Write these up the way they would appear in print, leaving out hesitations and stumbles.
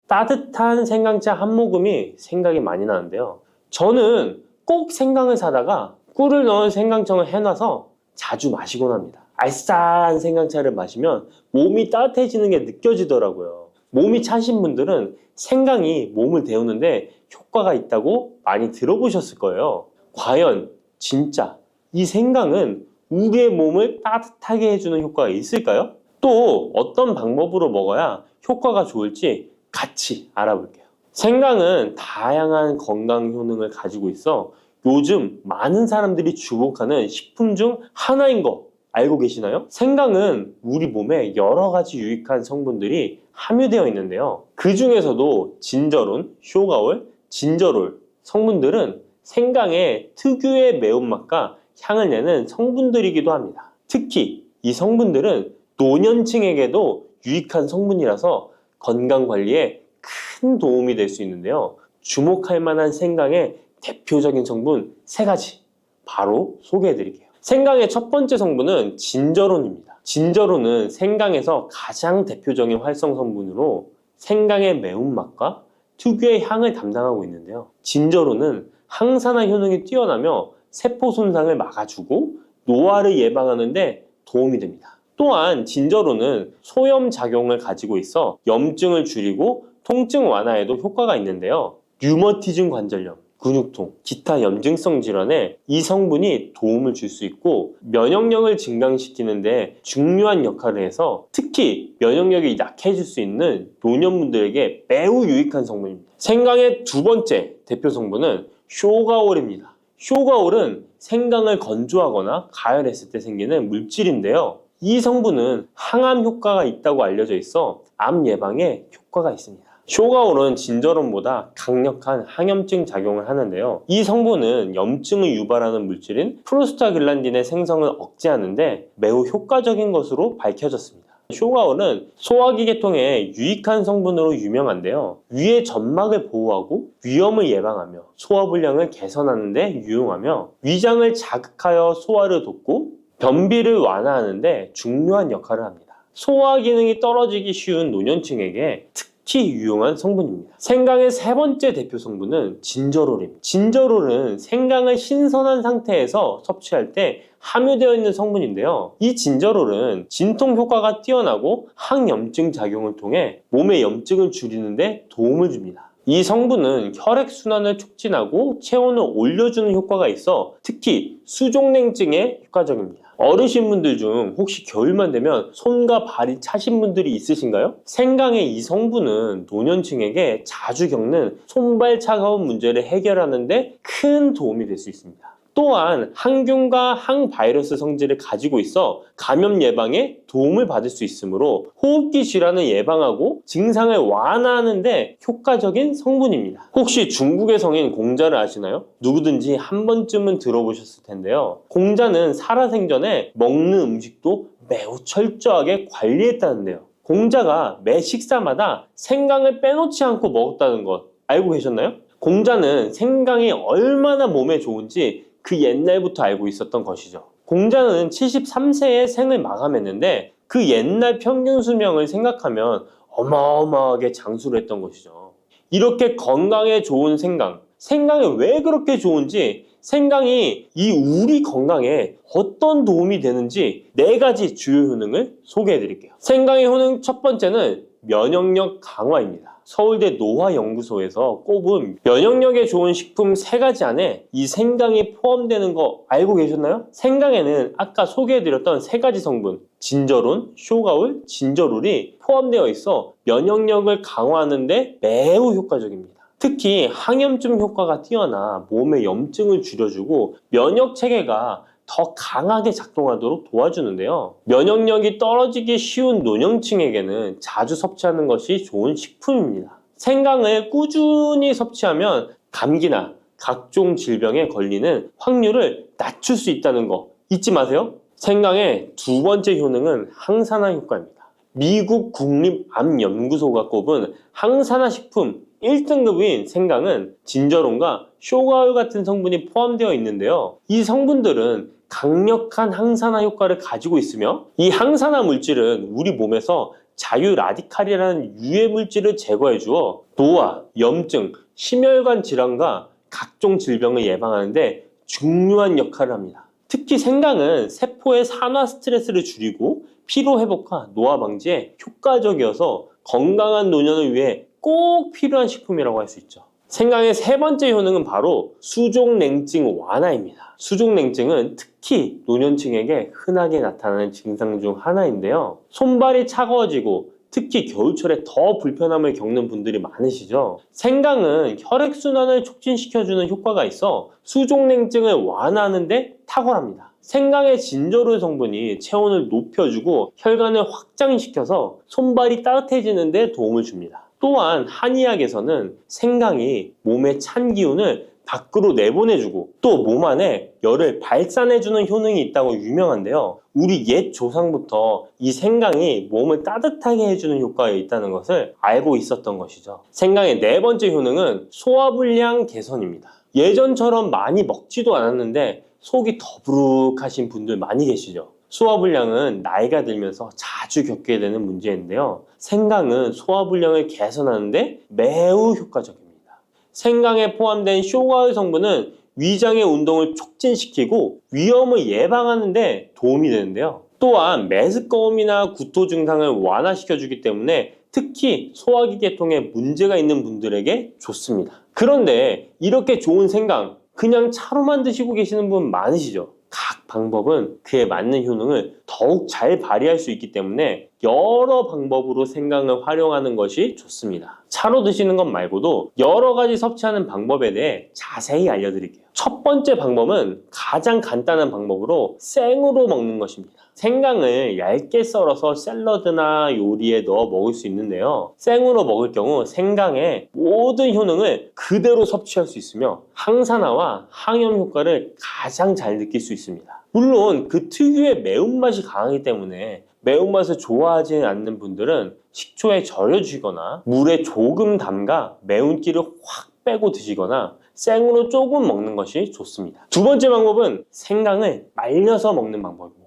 따뜻한 생강차 한 모금이 생각이 많이 나는데요. 저는 꼭 생강을 사다가 꿀을 넣은 생강청을 해놔서 자주 마시곤 합니다. 알싸한 생강차를 마시면 몸이 따뜻해지는 게 느껴지더라고요. 몸이 차신 분들은 생강이 몸을 데우는데 효과가 있다고 많이 들어보셨을 거예요. 과연 진짜 이 생강은 우리의 몸을 따뜻하게 해주는 효과가 있을까요? 또 어떤 방법으로 먹어야 효과가 좋을지 같이 알아볼게요. 생강은 다양한 건강 효능을 가지고 있어 요즘 많은 사람들이 주목하는 식품 중 하나인 거 알고 계시나요? 생강은 우리 몸에 여러 가지 유익한 성분들이 함유되어 있는데요. 그 중에서도 진저론, 쇼가올, 진저롤 성분들은 생강의 특유의 매운맛과 향을 내는 성분들이기도 합니다. 특히 이 성분들은 노년층에게도 유익한 성분이라서 건강관리에 큰 도움이 될 수 있는데요. 주목할 만한 생강의 대표적인 성분 3가지 바로 소개해 드릴게요. 생강의 첫 번째 성분은 진저론입니다. 진저론은 생강에서 가장 대표적인 활성 성분으로 생강의 매운맛과 특유의 향을 담당하고 있는데요. 진저론은 항산화 효능이 뛰어나며 세포 손상을 막아주고 노화를 예방하는 데 도움이 됩니다. 또한 진저론은 소염 작용을 가지고 있어 염증을 줄이고 통증 완화에도 효과가 있는데요. 류머티즘 관절염, 근육통, 기타 염증성 질환에 이 성분이 도움을 줄 수 있고 면역력을 증강시키는데 중요한 역할을 해서 특히 면역력이 약해질 수 있는 노년분들에게 매우 유익한 성분입니다. 생강의 두 번째 대표 성분은 쇼가올입니다. 쇼가올은 생강을 건조하거나 가열했을 때 생기는 물질인데요. 이 성분은 항암 효과가 있다고 알려져 있어 암 예방에 효과가 있습니다. 쇼가올은 진저론보다 강력한 항염증 작용을 하는데요. 이 성분은 염증을 유발하는 물질인 프로스타글란딘의 생성을 억제하는데 매우 효과적인 것으로 밝혀졌습니다. 쇼가올은 소화기 계통에 유익한 성분으로 유명한데요. 위의 점막을 보호하고 위염을 예방하며 소화불량을 개선하는 데 유용하며 위장을 자극하여 소화를 돕고 변비를 완화하는 데 중요한 역할을 합니다. 소화 기능이 떨어지기 쉬운 노년층에게 특히 유용한 성분입니다. 생강의 세 번째 대표 성분은 진저롤입니다. 진저롤은 생강을 신선한 상태에서 섭취할 때 함유되어 있는 성분인데요. 이 진저롤은 진통 효과가 뛰어나고 항염증 작용을 통해 몸의 염증을 줄이는 데 도움을 줍니다. 이 성분은 혈액순환을 촉진하고 체온을 올려주는 효과가 있어 특히 수족냉증에 효과적입니다. 어르신분들 중 혹시 겨울만 되면 손과 발이 차신 분들이 있으신가요? 생강의 이 성분은 노년층에게 자주 겪는 손발 차가운 문제를 해결하는 데 큰 도움이 될 수 있습니다. 또한 항균과 항바이러스 성질을 가지고 있어 감염 예방에 도움을 받을 수 있으므로 호흡기 질환을 예방하고 증상을 완화하는 데 효과적인 성분입니다. 혹시 중국의 성인 공자를 아시나요? 누구든지 한 번쯤은 들어보셨을 텐데요. 공자는 살아생전에 먹는 음식도 매우 철저하게 관리했다는데요. 공자가 매 식사마다 생강을 빼놓지 않고 먹었다는 것 알고 계셨나요? 공자는 생강이 얼마나 몸에 좋은지 그 옛날부터 알고 있었던 것이죠. 공자는 73세에 생을 마감했는데 그 옛날 평균 수명을 생각하면 어마어마하게 장수를 했던 것이죠. 이렇게 건강에 좋은 생강, 생강이 왜 그렇게 좋은지 생강이 이 우리 건강에 어떤 도움이 되는지 4가지 주요 효능을 소개해 드릴게요. 생강의 효능 첫 번째는 면역력 강화입니다. 서울대 노화연구소에서 꼽은 면역력에 좋은 식품 3가지 안에 이 생강이 포함되는 거 알고 계셨나요? 생강에는 아까 소개해드렸던 3가지 성분 진저론, 쇼가올, 진저롤이 포함되어 있어 면역력을 강화하는 데 매우 효과적입니다. 특히 항염증 효과가 뛰어나 몸의 염증을 줄여주고 면역 체계가 더 강하게 작동하도록 도와주는데요. 면역력이 떨어지기 쉬운 노년층에게는 자주 섭취하는 것이 좋은 식품입니다. 생강을 꾸준히 섭취하면 감기나 각종 질병에 걸리는 확률을 낮출 수 있다는 거 잊지 마세요. 생강의 두 번째 효능은 항산화 효과입니다. 미국 국립암연구소가 꼽은 항산화 식품 1등급인 생강은 진저론과 쇼가올 같은 성분이 포함되어 있는데요. 이 성분들은 강력한 항산화 효과를 가지고 있으며 이 항산화 물질은 우리 몸에서 자유라디칼이라는 유해 물질을 제거해 주어 노화, 염증, 심혈관 질환과 각종 질병을 예방하는데 중요한 역할을 합니다. 특히 생강은 세포의 산화 스트레스를 줄이고 피로 회복과 노화 방지에 효과적이어서 건강한 노년을 위해 꼭 필요한 식품이라고 할 수 있죠. 생강의 세 번째 효능은 바로 수족냉증 완화입니다. 수족냉증은 특히 노년층에게 흔하게 나타나는 증상 중 하나인데요. 손발이 차가워지고 특히 겨울철에 더 불편함을 겪는 분들이 많으시죠. 생강은 혈액순환을 촉진시켜주는 효과가 있어 수족냉증을 완화하는 데 탁월합니다. 생강의 진저롤 성분이 체온을 높여주고 혈관을 확장시켜서 손발이 따뜻해지는 데 도움을 줍니다. 또한 한의학에서는 생강이 몸의 찬 기운을 밖으로 내보내주고 또 몸 안에 열을 발산해주는 효능이 있다고 유명한데요. 우리 옛 조상부터 이 생강이 몸을 따뜻하게 해주는 효과가 있다는 것을 알고 있었던 것이죠. 생강의 네 번째 효능은 소화불량 개선입니다. 예전처럼 많이 먹지도 않았는데 속이 더부룩하신 분들 많이 계시죠. 소화불량은 나이가 들면서 자주 겪게 되는 문제인데요. 생강은 소화불량을 개선하는데 매우 효과적입니다. 생강에 포함된 쇼가올 성분은 위장의 운동을 촉진시키고 위염을 예방하는 데 도움이 되는데요. 또한 메스꺼움이나 구토 증상을 완화시켜주기 때문에 특히 소화기 계통에 문제가 있는 분들에게 좋습니다. 그런데 이렇게 좋은 생강 그냥 차로만 드시고 계시는 분 많으시죠? 각 방법은 그에 맞는 효능을 더욱 잘 발휘할 수 있기 때문에 여러 방법으로 생강을 활용하는 것이 좋습니다. 차로 드시는 것 말고도 여러 가지 섭취하는 방법에 대해 자세히 알려드릴게요. 첫 번째 방법은 가장 간단한 방법으로 생으로 먹는 것입니다. 생강을 얇게 썰어서 샐러드나 요리에 넣어 먹을 수 있는데요. 생으로 먹을 경우 생강의 모든 효능을 그대로 섭취할 수 있으며 항산화와 항염 효과를 가장 잘 느낄 수 있습니다. 물론 그 특유의 매운맛이 강하기 때문에 매운맛을 좋아하지 않는 분들은 식초에 절여주시거나 물에 조금 담가 매운기를 확 빼고 드시거나 생으로 조금 먹는 것이 좋습니다. 두 번째 방법은 생강을 말려서 먹는 방법입니다.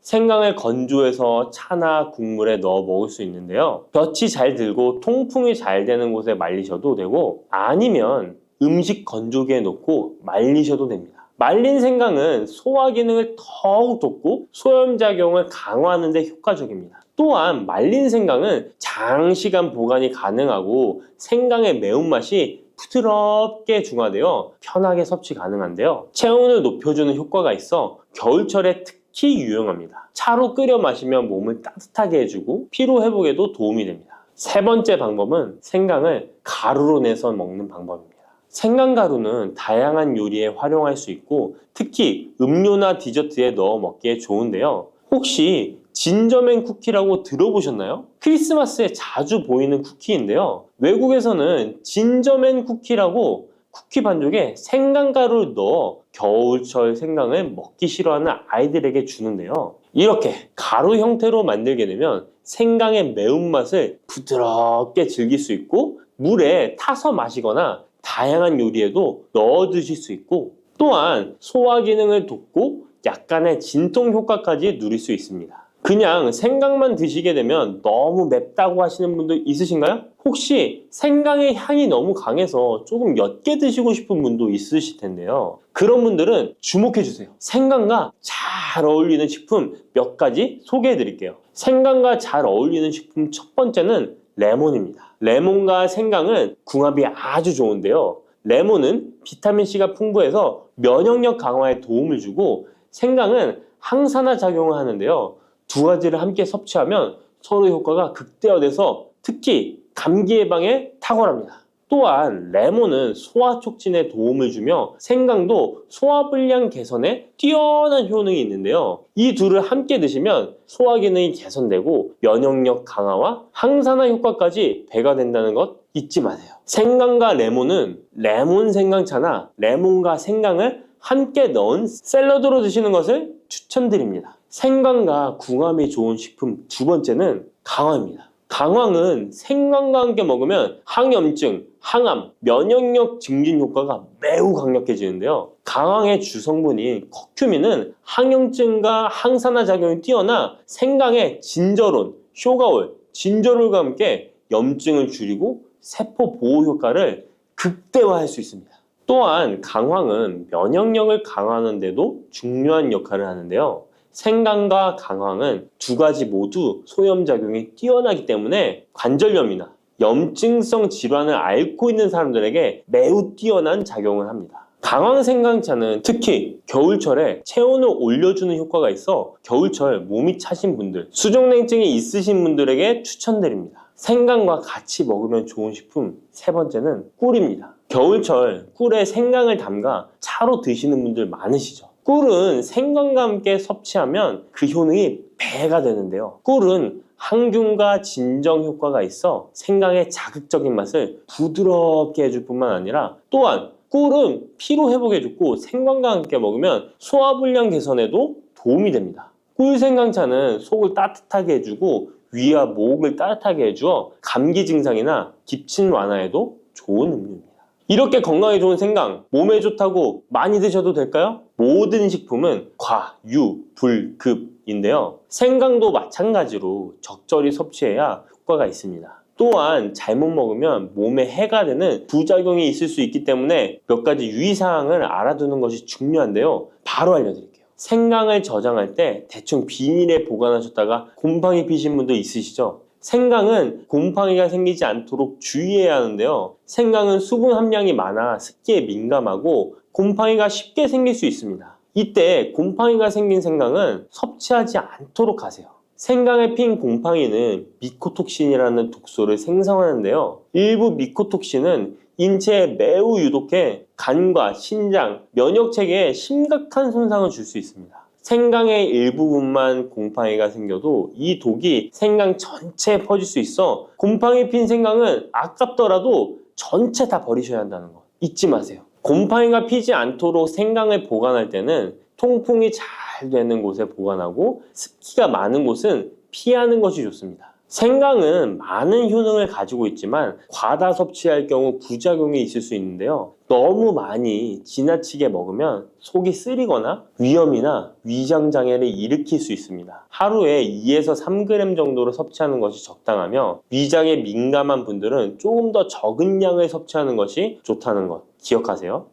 생강을 건조해서 차나 국물에 넣어 먹을 수 있는데요. 볕이 잘 들고 통풍이 잘 되는 곳에 말리셔도 되고 아니면 음식 건조기에 넣고 말리셔도 됩니다. 말린 생강은 소화 기능을 더욱 돋고 소염작용을 강화하는 데 효과적입니다. 또한 말린 생강은 장시간 보관이 가능하고 생강의 매운맛이 부드럽게 중화되어 편하게 섭취 가능한데요. 체온을 높여주는 효과가 있어 겨울철에 특히 유용합니다. 차로 끓여 마시면 몸을 따뜻하게 해주고 피로 회복에도 도움이 됩니다. 세 번째 방법은 생강을 가루로 내서 먹는 방법입니다. 생강가루는 다양한 요리에 활용할 수 있고 특히 음료나 디저트에 넣어 먹기에 좋은데요. 혹시 진저맨 쿠키라고 들어보셨나요? 크리스마스에 자주 보이는 쿠키인데요. 외국에서는 진저맨 쿠키라고 쿠키 반죽에 생강가루를 넣어 겨울철 생강을 먹기 싫어하는 아이들에게 주는데요. 이렇게 가루 형태로 만들게 되면 생강의 매운맛을 부드럽게 즐길 수 있고 물에 타서 마시거나 다양한 요리에도 넣어 드실 수 있고 또한 소화 기능을 돕고 약간의 진통 효과까지 누릴 수 있습니다. 그냥 생강만 드시게 되면 너무 맵다고 하시는 분들 있으신가요? 혹시 생강의 향이 너무 강해서 조금 옅게 드시고 싶은 분도 있으실 텐데요. 그런 분들은 주목해 주세요. 생강과 잘 어울리는 식품 몇 가지 소개해 드릴게요. 생강과 잘 어울리는 식품 첫 번째는 레몬입니다. 레몬과 생강은 궁합이 아주 좋은데요. 레몬은 비타민C가 풍부해서 면역력 강화에 도움을 주고 생강은 항산화 작용을 하는데요. 두 가지를 함께 섭취하면 서로 효과가 극대화돼서 특히 감기 예방에 탁월합니다. 또한 레몬은 소화 촉진에 도움을 주며 생강도 소화불량 개선에 뛰어난 효능이 있는데요. 이 둘을 함께 드시면 소화 기능이 개선되고 면역력 강화와 항산화 효과까지 배가 된다는 것 잊지 마세요. 생강과 레몬은 레몬 생강차나 레몬과 생강을 함께 넣은 샐러드로 드시는 것을 추천드립니다. 생강과 궁합이 좋은 식품 두 번째는 강황입니다. 강황은 생강과 함께 먹으면 항염증, 항암, 면역력 증진 효과가 매우 강력해지는데요. 강황의 주성분인 커큐민은 항염증과 항산화 작용이 뛰어나 생강의 진저론, 쇼가올, 진저롤과 함께 염증을 줄이고 세포 보호 효과를 극대화할 수 있습니다. 또한 강황은 면역력을 강화하는 데도 중요한 역할을 하는데요. 생강과 강황은 두 가지 모두 소염작용이 뛰어나기 때문에 관절염이나 염증성 질환을 앓고 있는 사람들에게 매우 뛰어난 작용을 합니다. 강황 생강차는 특히 겨울철에 체온을 올려주는 효과가 있어 겨울철 몸이 차신 분들, 수족냉증이 있으신 분들에게 추천드립니다. 생강과 같이 먹으면 좋은 식품 세 번째는 꿀입니다. 겨울철 꿀에 생강을 담가 차로 드시는 분들 많으시죠? 꿀은 생강과 함께 섭취하면 그 효능이 배가 되는데요. 꿀은 항균과 진정 효과가 있어 생강의 자극적인 맛을 부드럽게 해줄 뿐만 아니라 또한 꿀은 피로 회복에 좋고 생강과 함께 먹으면 소화불량 개선에도 도움이 됩니다. 꿀 생강차는 속을 따뜻하게 해주고 위와 목을 따뜻하게 해주어 감기 증상이나 기침 완화에도 좋은 음료입니다. 이렇게 건강에 좋은 생강, 몸에 좋다고 많이 드셔도 될까요? 모든 식품은 과, 유, 불, 급인데요. 생강도 마찬가지로 적절히 섭취해야 효과가 있습니다. 또한 잘못 먹으면 몸에 해가 되는 부작용이 있을 수 있기 때문에 몇 가지 유의사항을 알아두는 것이 중요한데요. 바로 알려드릴게요. 생강을 저장할 때 대충 비닐에 보관하셨다가 곰팡이 피신 분도 있으시죠? 생강은 곰팡이가 생기지 않도록 주의해야 하는데요. 생강은 수분 함량이 많아 습기에 민감하고 곰팡이가 쉽게 생길 수 있습니다. 이때 곰팡이가 생긴 생강은 섭취하지 않도록 하세요. 생강에 핀 곰팡이는 미코톡신이라는 독소를 생성하는데요. 일부 미코톡신은 인체에 매우 유독해 간과 신장, 면역체계에 심각한 손상을 줄 수 있습니다. 생강의 일부분만 곰팡이가 생겨도 이 독이 생강 전체에 퍼질 수 있어 곰팡이 핀 생강은 아깝더라도 전체 다 버리셔야 한다는 거 잊지 마세요. 곰팡이가 피지 않도록 생강을 보관할 때는 통풍이 잘 되는 곳에 보관하고 습기가 많은 곳은 피하는 것이 좋습니다. 생강은 많은 효능을 가지고 있지만 과다 섭취할 경우 부작용이 있을 수 있는데요. 너무 많이 지나치게 먹으면 속이 쓰리거나 위염이나 위장장애를 일으킬 수 있습니다. 하루에 2에서 3g 정도로 섭취하는 것이 적당하며 위장에 민감한 분들은 조금 더 적은 양을 섭취하는 것이 좋다는 것 기억하세요.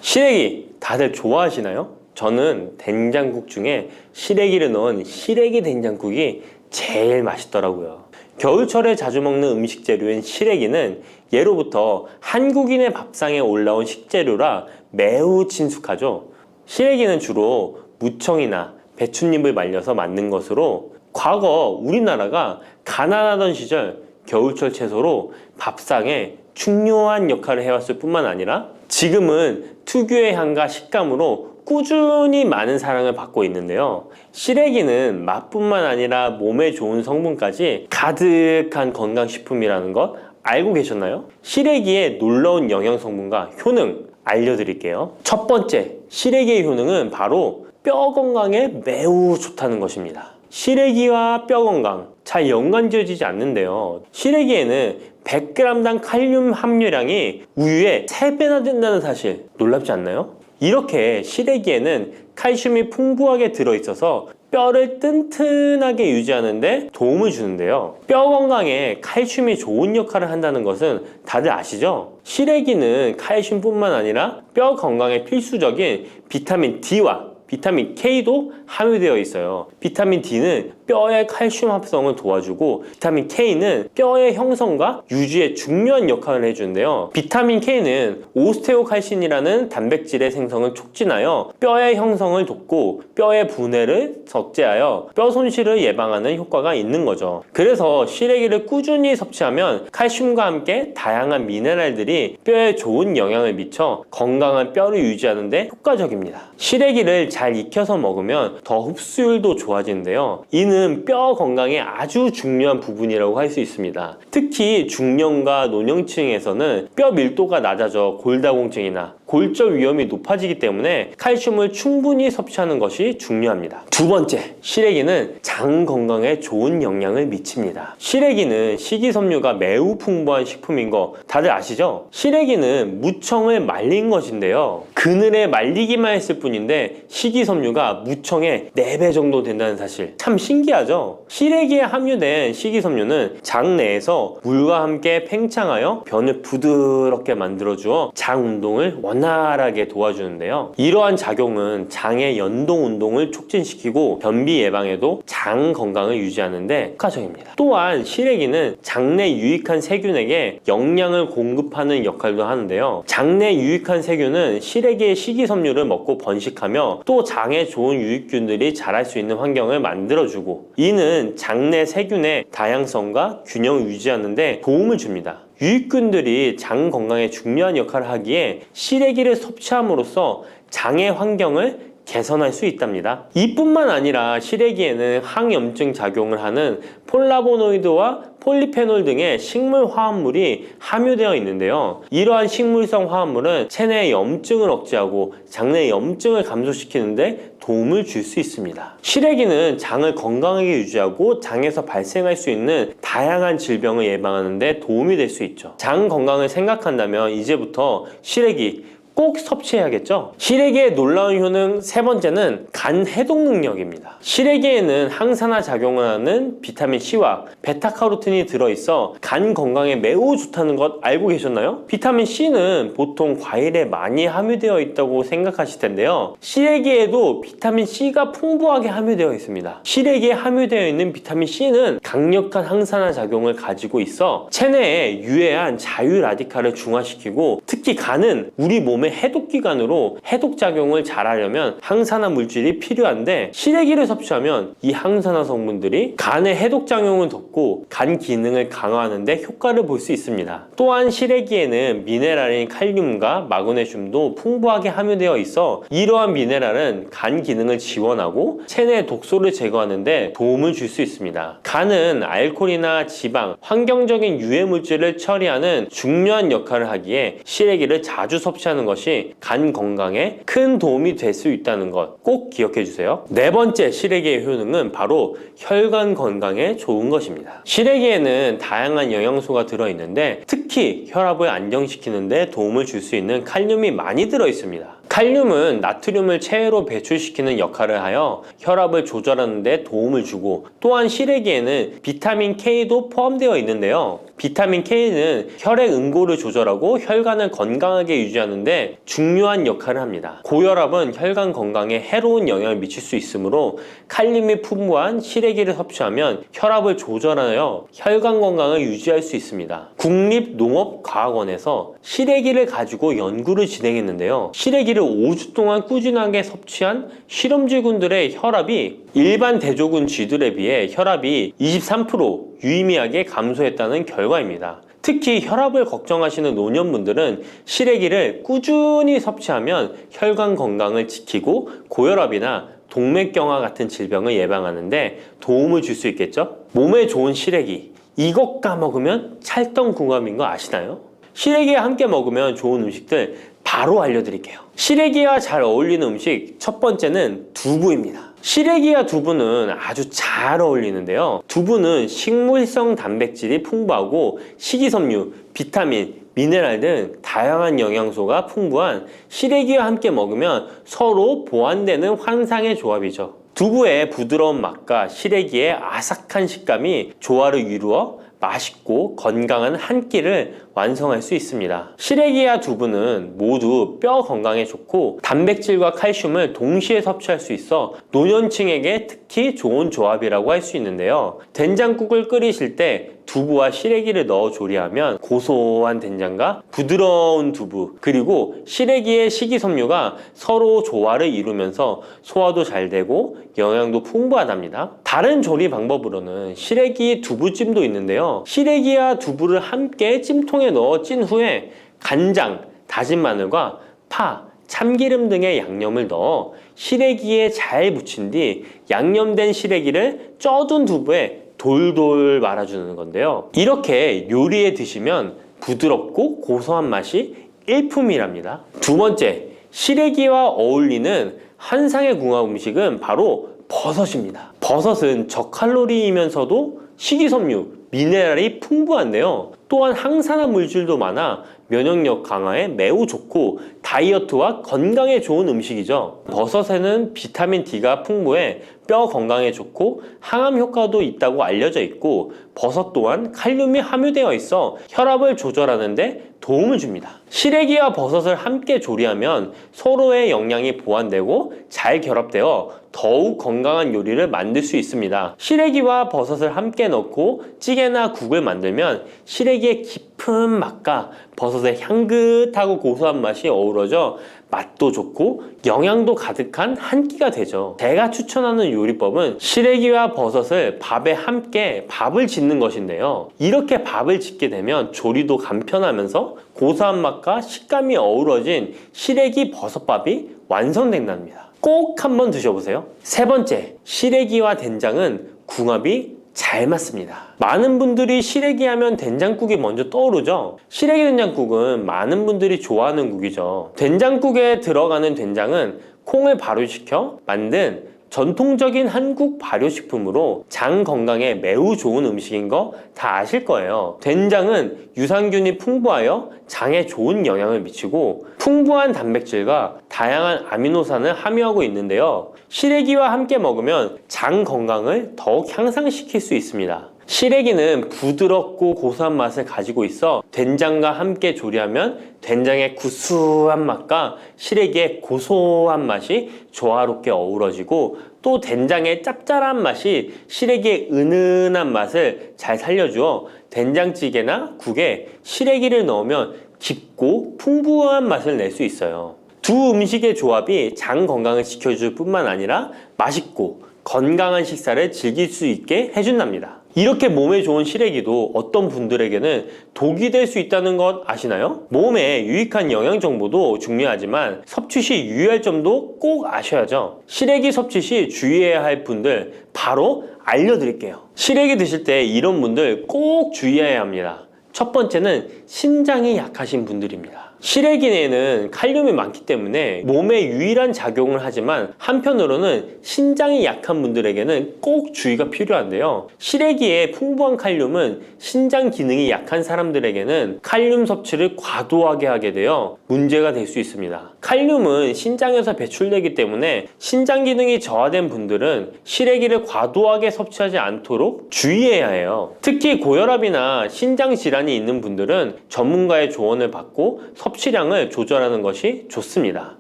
시래기 다들 좋아하시나요? 저는 된장국 중에 시래기를 넣은 시래기 된장국이 제일 맛있더라고요. 겨울철에 자주 먹는 음식 재료인 시래기는 예로부터 한국인의 밥상에 올라온 식재료라 매우 친숙하죠. 시래기는 주로 무청이나 배춧잎을 말려서 만든 것으로 과거 우리나라가 가난하던 시절 겨울철 채소로 밥상에 중요한 역할을 해왔을 뿐만 아니라 지금은 특유의 향과 식감으로 꾸준히 많은 사랑을 받고 있는데요. 시래기는 맛뿐만 아니라 몸에 좋은 성분까지 가득한 건강식품이라는 것 알고 계셨나요? 시래기의 놀라운 영양 성분과 효능 알려드릴게요. 첫 번째, 시래기의 효능은 바로 뼈 건강에 매우 좋다는 것입니다. 시래기와 뼈 건강 잘 연관지어지지 않는데요. 시래기에는 100g당 칼륨 함유량이 우유의 3배나 된다는 사실 놀랍지 않나요? 이렇게 시래기에는 칼슘이 풍부하게 들어있어서 뼈를 튼튼하게 유지하는 데 도움을 주는데요. 뼈 건강에 칼슘이 좋은 역할을 한다는 것은 다들 아시죠? 시래기는 칼슘뿐만 아니라 뼈 건강에 필수적인 비타민 D와 비타민 K도 함유되어 있어요. 비타민 D는 뼈의 칼슘 합성을 도와주고 비타민 K는 뼈의 형성과 유지에 중요한 역할을 해주는데요. 비타민 K는 오스테오칼신이라는 단백질의 생성을 촉진하여 뼈의 형성을 돕고 뼈의 분해를 억제하여 뼈 손실을 예방하는 효과가 있는 거죠. 그래서 시래기를 꾸준히 섭취하면 칼슘과 함께 다양한 미네랄들이 뼈에 좋은 영향을 미쳐 건강한 뼈를 유지하는 데 효과적입니다. 시래기를 잘 익혀서 먹으면 더 흡수율도 좋아지는데요. 이는 뼈 건강에 아주 중요한 부분이라고 할 수 있습니다. 특히 중년과 노년층에서는 뼈 밀도가 낮아져 골다공증이나 골절 위험이 높아지기 때문에 칼슘을 충분히 섭취하는 것이 중요합니다. 두 번째, 시래기는 장 건강에 좋은 영향을 미칩니다. 시래기는 식이섬유가 매우 풍부한 식품인 거 다들 아시죠? 시래기는 무청을 말린 것인데요. 그늘에 말리기만 했을 뿐인데 식이섬유가 무청의 4배 정도 된다는 사실, 참 신기하죠? 시래기에 함유된 식이섬유는 장 내에서 물과 함께 팽창하여 변을 부드럽게 만들어주어 장 운동을 원활하게 도와주는데요. 이러한 작용은 장의 연동 운동을 촉진시키고 변비 예방에도 장 건강을 유지하는데 효과적입니다. 또한 시래기는 장내 유익한 세균에게 영양을 공급하는 역할도 하는데요. 장내 유익한 세균은 시래기의 식이섬유를 먹고 번식하며 또 장에 좋은 유익균들이 자랄 수 있는 환경을 만들어주고, 이는 장내 세균의 다양성과 균형을 유지하는 데 도움을 줍니다. 유익균들이 장 건강에 중요한 역할을 하기에 시래기를 섭취함으로써 장의 환경을 개선할 수 있답니다. 이뿐만 아니라 시래기에는 항염증 작용을 하는 폴라보노이드와 폴리페놀 등의 식물 화합물이 함유되어 있는데요. 이러한 식물성 화합물은 체내의 염증을 억제하고 장내 염증을 감소시키는데 도움을 줄 수 있습니다. 시래기는 장을 건강하게 유지하고 장에서 발생할 수 있는 다양한 질병을 예방하는 데 도움이 될 수 있죠. 장 건강을 생각한다면 이제부터 시래기 꼭 섭취해야겠죠? 시래기의 놀라운 효능 세 번째는 간 해독 능력입니다. 시래기에는 항산화 작용을 하는 비타민 C와 베타카로틴이 들어있어 간 건강에 매우 좋다는 것 알고 계셨나요? 비타민 C는 보통 과일에 많이 함유되어 있다고 생각하실 텐데요. 시래기에도 비타민 C가 풍부하게 함유되어 있습니다. 시래기에 함유되어 있는 비타민 C는 강력한 항산화 작용을 가지고 있어 체내에 유해한 자유 라디칼을 중화시키고, 특히 간은 우리 몸의 해독기관으로 해독작용을 잘하려면 항산화 물질이 필요한데, 시래기를 섭취하면 이 항산화 성분들이 간의 해독작용을 돕고 간 기능을 강화하는 데 효과를 볼 수 있습니다. 또한 시래기에는 미네랄인 칼륨과 마그네슘도 풍부하게 함유되어 있어 이러한 미네랄은 간 기능을 지원하고 체내 독소를 제거하는 데 도움을 줄 수 있습니다. 간은 알코올이나 지방, 환경적인 유해 물질을 처리하는 중요한 역할을 하기에 시래기를 자주 섭취하는 것이 간 건강에 큰 도움이 될 수 있다는 것 꼭 기억해 주세요. 네 번째 시래기의 효능은 바로 혈관 건강에 좋은 것입니다. 시래기에는 다양한 영양소가 들어있는데 특히 혈압을 안정시키는 데 도움을 줄 수 있는 칼륨이 많이 들어있습니다. 칼륨은 나트륨을 체외로 배출시키는 역할을 하여 혈압을 조절하는 데 도움을 주고, 또한 시래기에는 비타민 K도 포함되어 있는데요. 비타민 K는 혈액 응고를 조절하고 혈관을 건강하게 유지하는 데 중요한 역할을 합니다. 고혈압은 혈관 건강에 해로운 영향을 미칠 수 있으므로 칼륨이 풍부한 시래기를 섭취하면 혈압을 조절하여 혈관 건강을 유지할 수 있습니다. 국립농업과학원에서 시래기를 가지고 연구를 진행했는데요. 시래기를 5주 동안 꾸준하게 섭취한 실험쥐군들의 혈압이 일반 대조군 쥐들에 비해 혈압이 23% 유의미하게 감소했다는 결과입니다. 특히 혈압을 걱정하시는 노년분들은 시래기를 꾸준히 섭취하면 혈관 건강을 지키고 고혈압이나 동맥경화 같은 질병을 예방하는데 도움을 줄 수 있겠죠? 몸에 좋은 시래기, 이것 까먹으면 찰떡궁합인 거 아시나요? 시래기와 함께 먹으면 좋은 음식들 바로 알려드릴게요. 시래기와 잘 어울리는 음식 첫 번째는 두부입니다. 시래기와 두부는 아주 잘 어울리는데요. 두부는 식물성 단백질이 풍부하고 식이섬유, 비타민, 미네랄 등 다양한 영양소가 풍부한 시래기와 함께 먹으면 서로 보완되는 환상의 조합이죠. 두부의 부드러운 맛과 시래기의 아삭한 식감이 조화를 이루어 맛있고 건강한 한 끼를 완성할 수 있습니다. 시래기와 두부는 모두 뼈 건강에 좋고 단백질과 칼슘을 동시에 섭취할 수 있어 노년층에게 특히 좋은 조합이라고 할 수 있는데요. 된장국을 끓이실 때 두부와 시래기를 넣어 조리하면 고소한 된장과 부드러운 두부, 그리고 시래기의 식이섬유가 서로 조화를 이루면서 소화도 잘 되고 영양도 풍부하답니다. 다른 조리 방법으로는 시래기 두부찜도 있는데요. 시래기와 두부를 함께 찜통에 넣어 찐 후에 간장, 다진 마늘과 파, 참기름 등의 양념을 넣어 시래기에 잘 묻힌 뒤 양념된 시래기를 쪄둔 두부에 돌돌 말아주는 건데요. 이렇게 요리에 드시면 부드럽고 고소한 맛이 일품이랍니다. 두 번째, 시래기와 어울리는 한상의 궁합 음식은 바로 버섯입니다. 버섯은 저칼로리이면서도 식이섬유, 미네랄이 풍부한데요. 또한 항산화 물질도 많아 면역력 강화에 매우 좋고 다이어트와 건강에 좋은 음식이죠. 버섯에는 비타민 D가 풍부해 뼈 건강에 좋고 항암 효과도 있다고 알려져 있고, 버섯 또한 칼륨이 함유되어 있어 혈압을 조절하는 데 도움을 줍니다. 시래기와 버섯을 함께 조리하면 서로의 영양이 보완되고 잘 결합되어 더욱 건강한 요리를 만들 수 있습니다. 시래기와 버섯을 함께 넣고 찌개나 국을 만들면 시래기의 깊은 맛과 버섯의 향긋하고 고소한 맛이 어우러져 맛도 좋고 영양도 가득한 한 끼가 되죠. 제가 추천하는 요리법은 시래기와 버섯을 밥에 함께 밥을 짓는 것인데요. 이렇게 밥을 짓게 되면 조리도 간편하면서 고소한 맛과 식감이 어우러진 시래기 버섯밥이 완성된답니다. 꼭 한번 드셔보세요. 세 번째, 시래기와 된장은 궁합이 잘 맞습니다. 많은 분들이 시래기 하면 된장국이 먼저 떠오르죠. 시래기 된장국은 많은 분들이 좋아하는 국이죠. 된장국에 들어가는 된장은 콩을 발효시켜 만든 전통적인 한국 발효식품으로 장 건강에 매우 좋은 음식인 거 다 아실 거예요. 된장은 유산균이 풍부하여 장에 좋은 영향을 미치고 풍부한 단백질과 다양한 아미노산을 함유하고 있는데요. 시래기와 함께 먹으면 장 건강을 더욱 향상시킬 수 있습니다. 시래기는 부드럽고 고소한 맛을 가지고 있어 된장과 함께 조리하면 된장의 구수한 맛과 시래기의 고소한 맛이 조화롭게 어우러지고, 또 된장의 짭짤한 맛이 시래기의 은은한 맛을 잘 살려주어 된장찌개나 국에 시래기를 넣으면 깊고 풍부한 맛을 낼 수 있어요. 두 음식의 조합이 장 건강을 지켜줄 뿐만 아니라 맛있고 건강한 식사를 즐길 수 있게 해준답니다. 이렇게 몸에 좋은 시래기도 어떤 분들에게는 독이 될 수 있다는 것 아시나요? 몸에 유익한 영양 정보도 중요하지만 섭취 시 유의할 점도 꼭 아셔야죠. 시래기 섭취 시 주의해야 할 분들 바로 알려드릴게요. 시래기 드실 때 이런 분들 꼭 주의해야 합니다. 첫 번째는 신장이 약하신 분들입니다. 시래기에는 칼륨이 많기 때문에 몸에 유일한 작용을 하지만 한편으로는 신장이 약한 분들에게는 꼭 주의가 필요한데요. 시래기의 풍부한 칼륨은 신장 기능이 약한 사람들에게는 칼륨 섭취를 과도하게 하게 되어 문제가 될 수 있습니다. 칼륨은 신장에서 배출되기 때문에 신장 기능이 저하된 분들은 시래기를 과도하게 섭취하지 않도록 주의해야 해요. 특히 고혈압이나 신장 질환이 있는 분들은 전문가의 조언을 받고 섭취량을 조절하는 것이 좋습니다.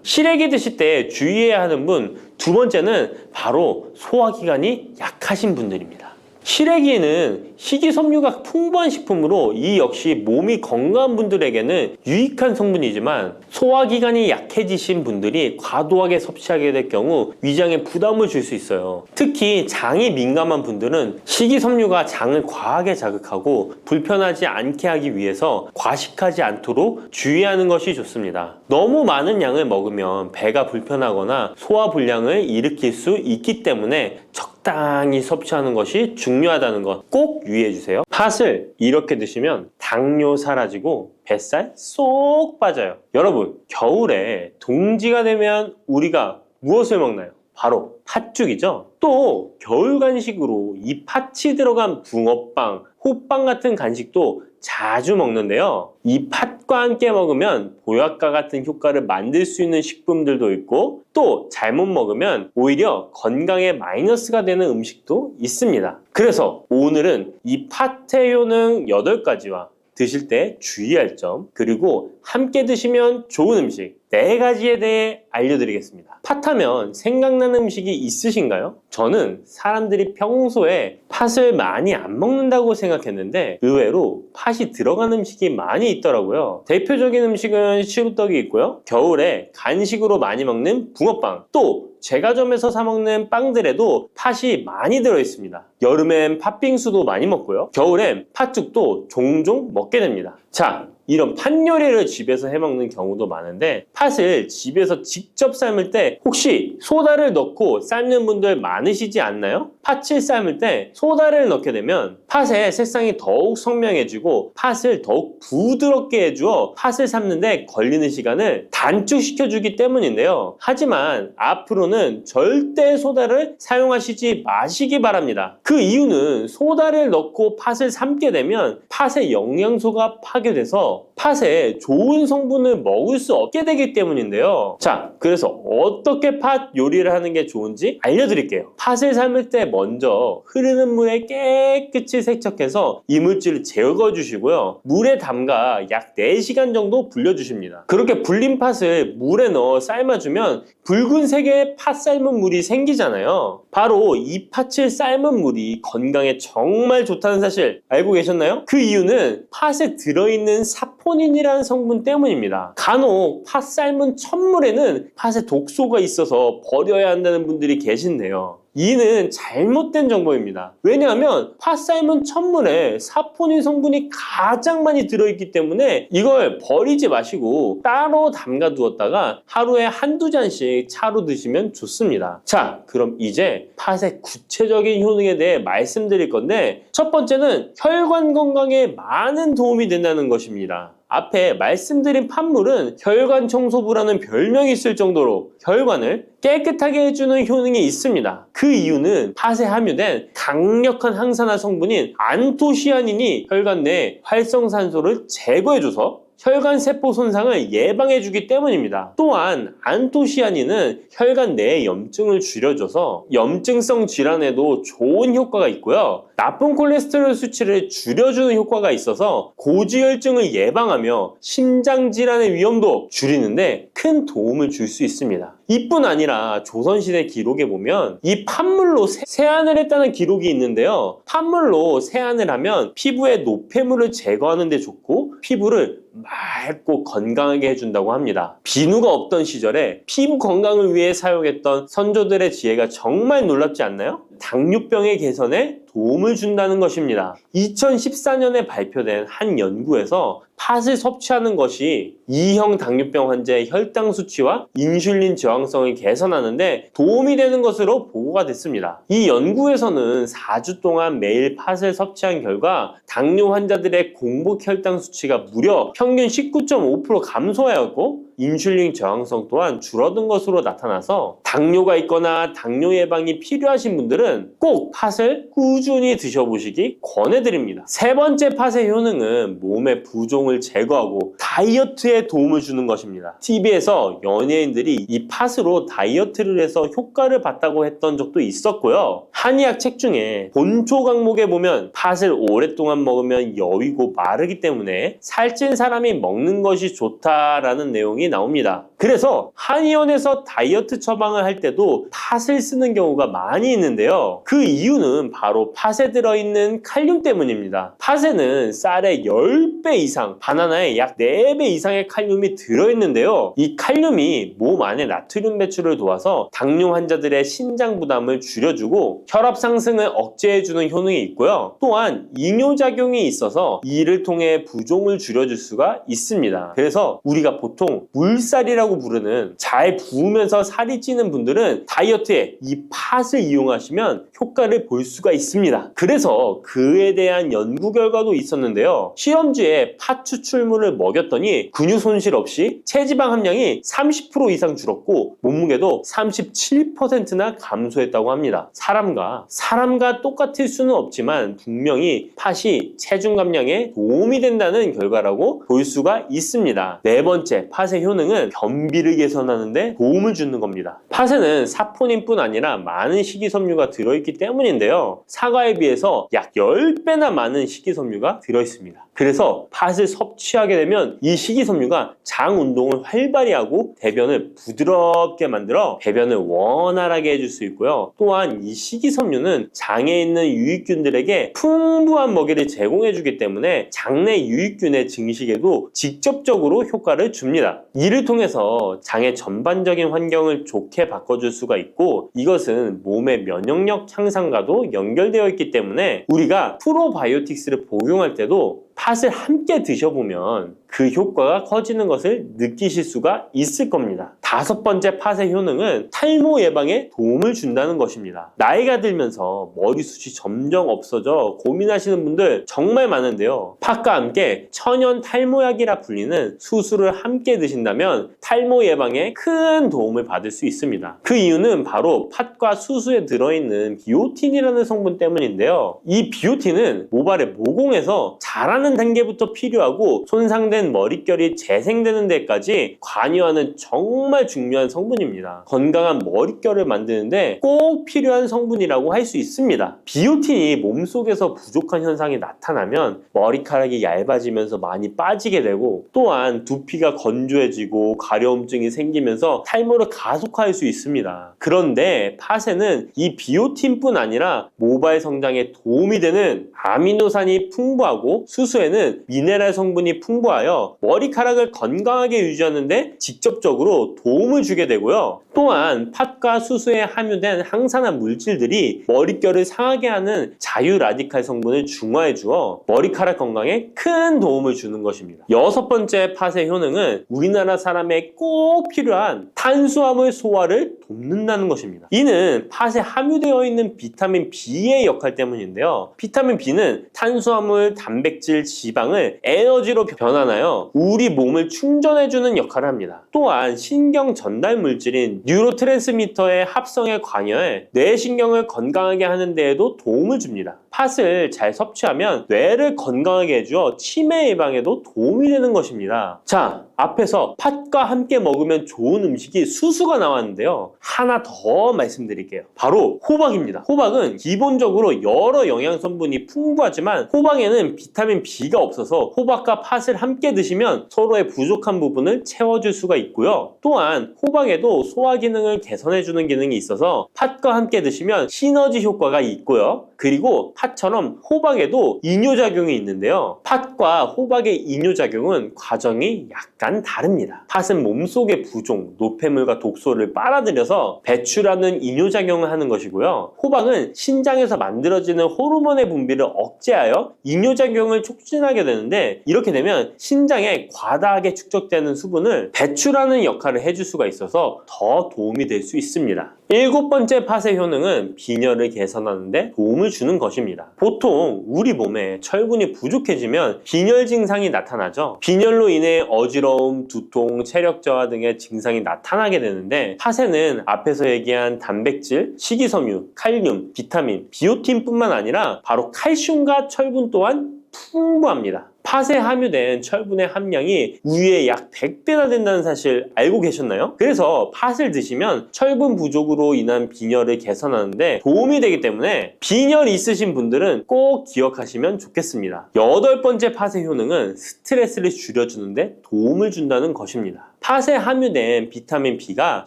시래기 드실 때 주의해야 하는 분 두 번째는 바로 소화기관이 약하신 분들입니다. 시래기는 식이섬유가 풍부한 식품으로 이 역시 몸이 건강한 분들에게는 유익한 성분이지만 소화기관이 약해지신 분들이 과도하게 섭취하게 될 경우 위장에 부담을 줄 수 있어요. 특히 장이 민감한 분들은 식이섬유가 장을 과하게 자극하고 불편하지 않게 하기 위해서 과식하지 않도록 주의하는 것이 좋습니다. 너무 많은 양을 먹으면 배가 불편하거나 소화불량을 일으킬 수 있기 때문에 적당히 섭취하는 것이 중요하다는 것 꼭 유의해 주세요. 팥을 이렇게 드시면 당뇨 사라지고 뱃살 쏙 빠져요. 여러분, 겨울에 동지가 되면 우리가 무엇을 먹나요? 바로 팥죽이죠. 또 겨울 간식으로 이 팥이 들어간 붕어빵, 호빵 같은 간식도 자주 먹는데요. 이 팥과 함께 먹으면 보약과 같은 효과를 만들 수 있는 식품들도 있고, 또 잘못 먹으면 오히려 건강에 마이너스가 되는 음식도 있습니다. 그래서 오늘은 이 팥의 효능 8가지와 드실 때 주의할 점, 그리고 함께 드시면 좋은 음식 4가지에 대해 알려드리겠습니다. 팥하면 생각나는 음식이 있으신가요? 저는 사람들이 평소에 팥을 많이 안 먹는다고 생각했는데 의외로 팥이 들어간 음식이 많이 있더라고요. 대표적인 음식은 시루떡이 있고요. 겨울에 간식으로 많이 먹는 붕어빵, 또 제과점에서 사 먹는 빵들에도 팥이 많이 들어있습니다. 여름엔 팥빙수도 많이 먹고요. 겨울엔 팥죽도 종종 먹게 됩니다. 자, 이런 팥 요리를 집에서 해먹는 경우도 많은데 팥을 집에서 직접 삶을 때 혹시 소다를 넣고 삶는 분들 많으시지 않나요? 팥을 삶을 때 소다를 넣게 되면 팥의 색상이 더욱 선명해지고 팥을 더욱 부드럽게 해주어 팥을 삶는데 걸리는 시간을 단축시켜주기 때문인데요. 하지만 앞으로는 절대 소다를 사용하시지 마시기 바랍니다. 그 이유는 소다를 넣고 팥을 삶게 되면 팥의 영양소가 파괴돼서 팥에 좋은 성분을 먹을 수 없게 되기 때문인데요. 자, 그래서 어떻게 팥 요리를 하는 게 좋은지 알려드릴게요. 팥을 삶을 때 먼저 흐르는 물에 깨끗이 세척해서 이물질을 제거 주시고요. 물에 담가 약 4시간 정도 불려주십니다. 그렇게 불린 팥을 물에 넣어 삶아주면 붉은색의 팥 삶은 물이 생기잖아요. 바로 이 팥을 삶은 물이 건강에 정말 좋다는 사실 알고 계셨나요? 그 이유는 팥에 들어있는 사포닌이라는 성분 때문입니다. 간혹 팥 삶은 첫물에는 팥에 독소가 있어서 버려야 한다는 분들이 계신데요. 이는 잘못된 정보입니다. 왜냐하면 팥 삶은 첫물에 사포닌 성분이 가장 많이 들어있기 때문에 이걸 버리지 마시고 따로 담가 두었다가 하루에 한두 잔씩 차로 드시면 좋습니다. 자, 그럼 이제 팥의 구체적인 효능에 대해 말씀드릴 건데 첫 번째는 혈관 건강에 많은 도움이 된다는 것입니다. 앞에 말씀드린 팥물은 혈관 청소부라는 별명이 있을 정도로 혈관을 깨끗하게 해주는 효능이 있습니다. 그 이유는 팥에 함유된 강력한 항산화 성분인 안토시아닌이 혈관 내 활성산소를 제거해줘서 혈관 세포 손상을 예방해주기 때문입니다. 또한 안토시아닌은 혈관 내의 염증을 줄여줘서 염증성 질환에도 좋은 효과가 있고요. 나쁜 콜레스테롤 수치를 줄여주는 효과가 있어서 고지혈증을 예방하며 심장 질환의 위험도 줄이는데 큰 도움을 줄 수 있습니다. 이뿐 아니라 조선시대 기록에 보면 이 팥물로 세안을 했다는 기록이 있는데요. 팥물로 세안을 하면 피부의 노폐물을 제거하는 데 좋고 피부를 맑고 건강하게 해준다고 합니다. 비누가 없던 시절에 피부 건강을 위해 사용했던 선조들의 지혜가 정말 놀랍지 않나요? 당뇨병의 개선에 도움을 준다는 것입니다. 2014년에 발표된 한 연구에서 팥을 섭취하는 것이 2형 당뇨병 환자의 혈당 수치와 인슐린 저항성을 개선하는데 도움이 되는 것으로 보고가 됐습니다. 이 연구에서는 4주 동안 매일 팥을 섭취한 결과 당뇨 환자들의 공복 혈당 수치가 무려 평균 19.5% 감소하였고 인슐린 저항성 또한 줄어든 것으로 나타나서 당뇨가 있거나 당뇨 예방이 필요하신 분들은 꼭 팥을 꾸준히 드셔보시기 권해드립니다. 세 번째 팥의 효능은 몸의 부종을 제거하고 다이어트에 도움을 주는 것입니다. TV에서 연예인들이 이 팥으로 다이어트를 해서 효과를 봤다고 했던 적도 있었고요. 한의학 책 중에 본초 강목에 보면 팥을 오랫동안 먹으면 여위고 마르기 때문에 살찐 사람이 먹는 것이 좋다라는 내용이 나옵니다. 그래서 한의원에서 다이어트 처방을 할 때도 팥을 쓰는 경우가 많이 있는데요. 그 이유는 바로 팥에 들어있는 칼륨 때문입니다. 팥에는 쌀의 10배 이상, 바나나에 약 4배 이상의 칼륨이 들어있는데요. 이 칼륨이 몸 안에 나트륨 배출을 도와서 당뇨 환자들의 신장 부담을 줄여주고 혈압 상승을 억제해주는 효능이 있고요. 또한 이뇨작용이 있어서 이를 통해 부종을 줄여줄 수가 있습니다. 그래서 우리가 보통 물살이라고 부르는 잘 부으면서 살이 찌는 분들은 다이어트에 이 팥을 이용하시면 효과를 볼 수가 있습니다. 그래서 그에 대한 연구 결과도 있었는데요. 실험주에 팥 추출물을 먹였더니 근육 손실 없이 체지방 함량이 30% 이상 줄었고 몸무게도 37%나 감소했다고 합니다. 사람과 똑같을 수는 없지만 분명히 팥이 체중 감량에 도움이 된다는 결과라고 볼 수가 있습니다. 네 번째, 팥의 효능은 변비를 개선하는 데 도움을 주는 겁니다. 팥에는 사포닌뿐 아니라 많은 식이섬유가 들어있기 때문인데요. 사과에 비해서 약 10배나 많은 식이섬유가 들어있습니다. 그래서 팥을 섭취하게 되면 이 식이섬유가 장 운동을 활발히 하고 대변을 부드럽게 만들어 배변을 원활하게 해줄 수 있고요. 또한 이 식이섬유는 장에 있는 유익균들에게 풍부한 먹이를 제공해주기 때문에 장내 유익균의 증식에도 직접적으로 효과를 줍니다. 이를 통해서 장의 전반적인 환경을 좋게 바꿔줄 수가 있고 이것은 몸의 면역력 향상과도 연결되어 있기 때문에 우리가 프로바이오틱스를 복용할 때도 팥을 함께 드셔보면 그 효과가 커지는 것을 느끼실 수가 있을 겁니다. 5번째 팥의 효능은 탈모 예방에 도움을 준다는 것입니다. 나이가 들면서 머리숱이 점점 없어져 고민하시는 분들 정말 많은데요. 팥과 함께 천연 탈모약이라 불리는 수수를 함께 드신다면 탈모 예방에 큰 도움을 받을 수 있습니다. 그 이유는 바로 팥과 수수에 들어있는 비오틴이라는 성분 때문인데요. 이 비오틴은 모발의 모공에서 자라는 단계부터 필요하고 손상된 머릿결이 재생되는 데까지 관여하는 정말 중요한 성분입니다. 건강한 머릿결을 만드는데 꼭 필요한 성분이라고 할 수 있습니다. 비오틴이 몸속에서 부족한 현상이 나타나면 머리카락이 얇아지면서 많이 빠지게 되고, 또한 두피가 건조해지고 가려움증이 생기면서 탈모를 가속화할 수 있습니다. 그런데 팥에는 이 비오틴뿐 아니라 모발 성장에 도움이 되는 아미노산이 풍부하고 수수에는 미네랄 성분이 풍부하여 머리카락을 건강하게 유지하는데 직접적으로 도움을 주게 되고요. 또한 팥과 수수에 함유된 항산화 물질들이 머릿결을 상하게 하는 자유 라디칼 성분을 중화해 주어 머리카락 건강에 큰 도움을 주는 것입니다. 6번째 팥의 효능은 우리나라 사람에 꼭 필요한 탄수화물 소화를 돕는다는 것입니다. 이는 팥에 함유되어 있는 비타민 B의 역할 때문인데요. 비타민 B는 탄수화물, 단백질, 지방을 에너지로 변환하여 우리 몸을 충전해주는 역할을 합니다. 또한 신경 전달 물질인 뉴로트랜스미터의 합성에 관여해 뇌신경을 건강하게 하는 데에도 도움을 줍니다. 팥을 잘 섭취하면 뇌를 건강하게 해주어 치매 예방에도 도움이 되는 것입니다. 자, 앞에서 팥과 함께 먹으면 좋은 음식이 수수가 나왔는데요. 하나 더 말씀드릴게요. 바로 호박입니다. 호박은 기본적으로 여러 영양성분이 풍부하지만 호박에는 비타민 B가 없어서 호박과 팥을 함께 드시면 서로의 부족한 부분을 채워줄 수가 있고요. 또한 호박에도 소화 기능을 개선해주는 기능이 있어서 팥과 함께 드시면 시너지 효과가 있고요. 그리고 팥처럼 호박에도 이뇨작용이 있는데요. 팥과 호박의 이뇨작용은 과정이 약간 다릅니다. 팥은 몸속의 부종, 노폐물과 독소를 빨아들여서 배출하는 이뇨작용을 하는 것이고요. 호박은 신장에서 만들어지는 호르몬의 분비를 억제하여 이뇨작용을 촉진하게 되는데, 이렇게 되면 신장에 과다하게 축적되는 수분을 배출하는 역할을 해줄 수가 있어서 더 도움이 될 수 있습니다. 7번째 팥의 효능은 빈혈을 개선하는 데 도움을 주는 것입니다. 보통 우리 몸에 철분이 부족해지면 빈혈 증상이 나타나죠. 빈혈로 인해 어지러움, 두통, 체력 저하 등의 증상이 나타나게 되는데, 팥에는 앞에서 얘기한 단백질, 식이섬유, 칼륨, 비타민, 비오틴뿐만 아니라 바로 칼슘과 철분 또한 풍부합니다. 팥에 함유된 철분의 함량이 우유의 약 100배나 된다는 사실 알고 계셨나요? 그래서 팥을 드시면 철분 부족으로 인한 빈혈을 개선하는데 도움이 되기 때문에 빈혈이 있으신 분들은 꼭 기억하시면 좋겠습니다. 8번째 팥의 효능은 스트레스를 줄여주는데 도움을 준다는 것입니다. 팥에 함유된 비타민 B가